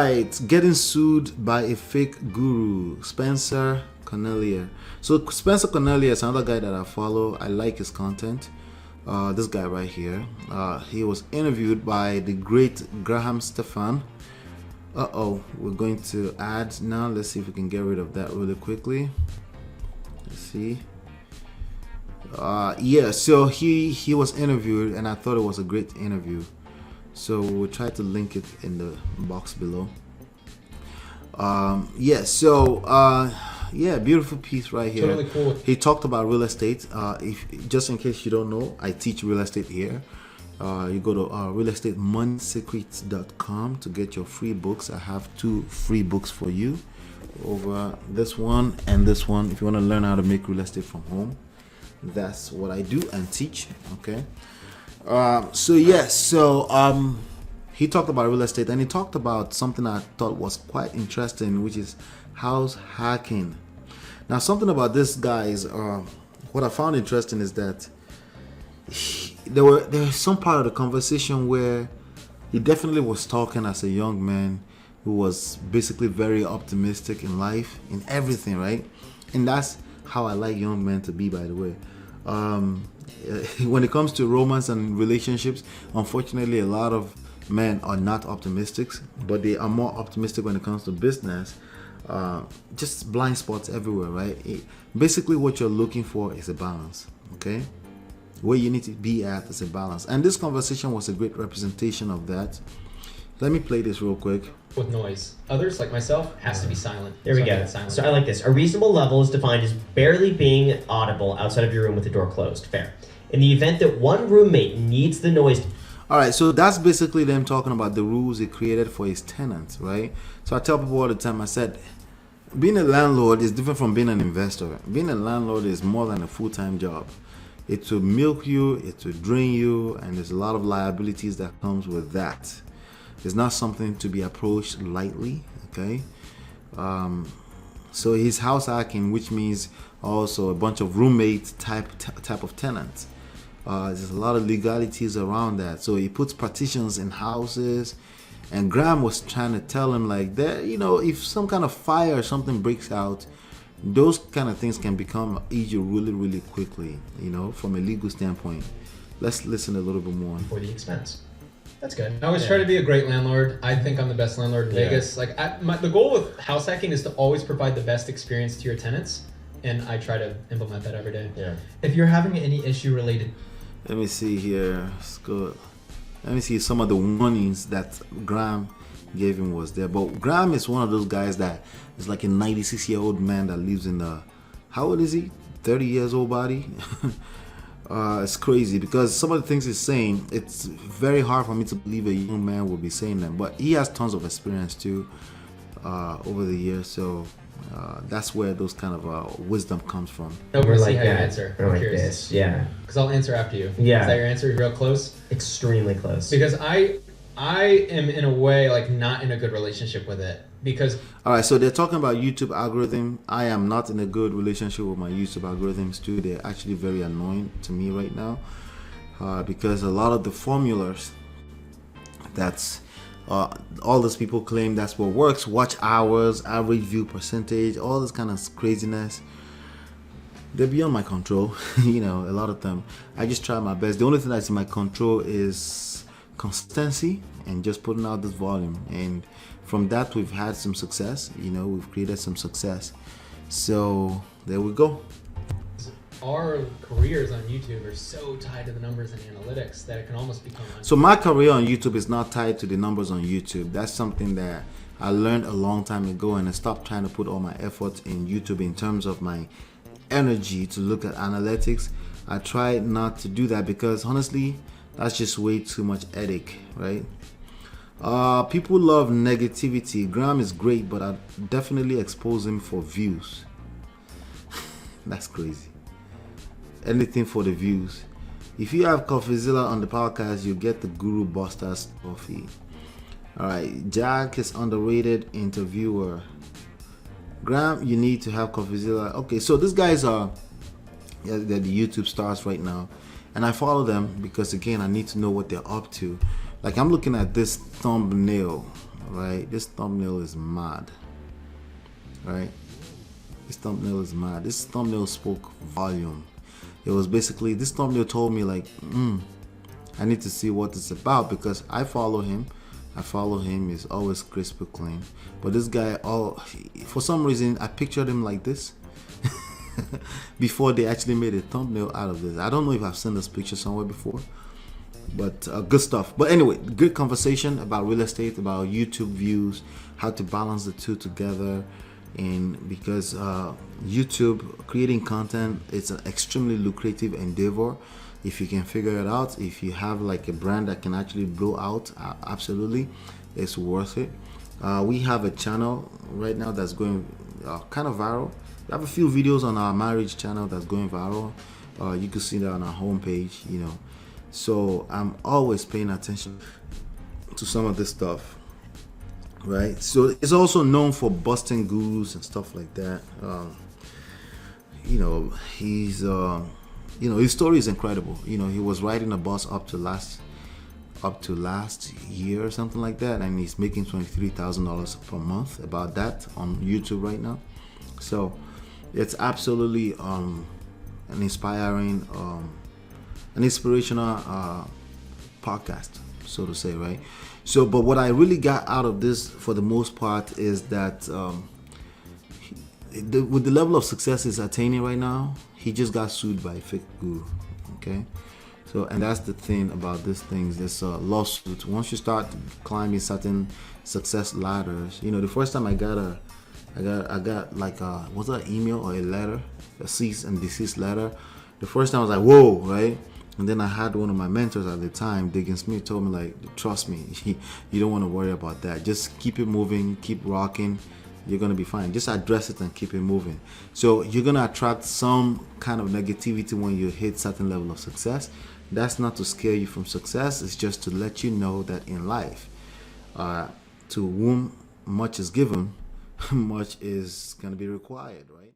right, getting sued by a fake guru, Spencer Cornelia. So Spencer Cornelia is another guy that I follow. I like his content. This guy right here. He was interviewed by the great Graham Stephan. We're going to add now. Let's see if we can get rid of that really quickly. Let's see. So he was interviewed, and I thought it was a great interview. So we'll try to link it in the box below. Beautiful piece right here. Totally cool. He talked about real estate. If just in case you don't know, I teach real estate here. You go to realestatemoneysecrets.com to get your free books. I have 2 free books for you, over this one and this one. If you want to learn how to make real estate from home, that's what I do and teach. Okay. He talked about real estate, and he talked about something I thought was quite interesting, which is house hacking. Now, something about this guy is what I found interesting is that there was some part of the conversation where he definitely was talking as a young man who was basically very optimistic in life, in everything, right? And that's how I like young men to be, by the way. When it comes to romance and relationships, unfortunately, a lot of men are not optimistic, but they are more optimistic when it comes to business. Just blind spots everywhere, right? Basically, what you're looking for is a balance, okay? Where you need to be at is a balance. And this conversation was a great representation of that. Let me play this real quick. With noise. Others, like myself, has to be silent. There we go. So I like this. A reasonable level is defined as barely being audible outside of your room with the door closed. Fair. In the event that one roommate needs the noise. All right, so that's basically them talking about the rules he created for his tenants, right? So I tell people all the time, I said, being a landlord is different from being an investor. Being a landlord is more than a full-time job. It will milk you, it will drain you, and there's a lot of liabilities that comes with that. It's not something to be approached lightly, okay? So he's house hacking, which means also a bunch of roommate type of tenants. There's a lot of legalities around that. So he puts partitions in houses, and Graham was trying to tell him like that, if some kind of fire or something breaks out, those kind of things can become issue really, really quickly, from a legal standpoint. Let's listen a little bit more. For the expense. That's good. I always try to be a great landlord. I think I'm the best landlord in Vegas. Like the goal with house hacking is to always provide the best experience to your tenants, and I try to implement that every day. Yeah. If you're having any issue related, let me see here. Let's go. Let me see some of the warnings that Graham gave him was there. But Graham is one of those guys that is like a 96-year-old man that lives in the, how old is he? 30 years old body. It's crazy because some of the things he's saying, it's very hard for me to believe a young man will be saying them. But he has tons of experience too over the years. So that's where those kind of wisdom comes from. We're like how you that. answer. We're I'm like curious. this. Yeah. Because I'll answer after you. Yeah. Is that your answer? You're real close? Extremely close. Because I am in a way like not in a good relationship with it. Because all right, so they're talking about YouTube algorithm. I am not in a good relationship with my YouTube algorithms too. They're actually very annoying to me right now because a lot of the formulas that's all those people claim that's what works, watch hours, average view percentage, all this kind of craziness, they're beyond my control. A lot of them. I just try my best. The only thing that's in my control is consistency and just putting out this volume, and from that we've had some success. We've created some success, so there we go. our careers on YouTube are so tied to the numbers and analytics that it can almost become So my career on YouTube is not tied to the numbers on YouTube. That's something that I learned a long time ago, and I stopped trying to put all my effort in YouTube in terms of my energy to look at analytics. I try not to do that because honestly, that's just way too much headache, right? People love negativity. Graham is great, but I definitely expose him for views. That's crazy. Anything for the views. If you have CoffeeZilla on the podcast, you get the Guru Busters coffee. Alright, Jack is underrated interviewer. Graham, you need to have CoffeeZilla. Okay, so these guys are they're the YouTube stars right now, and I follow them because again I need to know what they're up to. Like I'm looking at this thumbnail, right? This thumbnail is mad, right? This thumbnail is mad. This thumbnail spoke volume. It was basically, this thumbnail told me like, I need to see what it's about, because I follow him. He's always crystal clean. But this guy, for some reason, I pictured him like this before they actually made a thumbnail out of this. I don't know if I've seen this picture somewhere before, but good stuff. But anyway, good conversation about real estate, about YouTube views, how to balance the two together. And because YouTube, creating content, it's an extremely lucrative endeavor. If you can figure it out, if you have like a brand that can actually blow out, absolutely, it's worth it. We have a channel right now that's going kind of viral. We have a few videos on our marriage channel that's going viral. You can see that on our homepage, you know. So I'm always paying attention to some of this stuff, right? So it's also known for busting gurus and stuff like that. You know, he's you know, his story is incredible. You know, he was riding a bus up to last year or something like that, and he's making $23,000 per month, about that, on YouTube right now. So it's absolutely an inspiring, an inspirational podcast, so to say, right? So, but what I really got out of this, for the most part, is that with the level of success he's attaining right now, he just got sued by a fake guru. Okay, so, and that's the thing about these things. This lawsuit. Once you start climbing certain success ladders, you know, the first time I got like was it an email or a letter, a cease and desist letter? The first time I was like, whoa, right? And then I had one of my mentors at the time, Diggin Smith, told me like, trust me, you don't want to worry about that. Just keep it moving, keep rocking. You're going to be fine. Just address it and keep it moving. So you're going to attract some kind of negativity when you hit certain level of success. That's not to scare you from success. It's just to let you know that in life, to whom much is given, much is going to be required, right?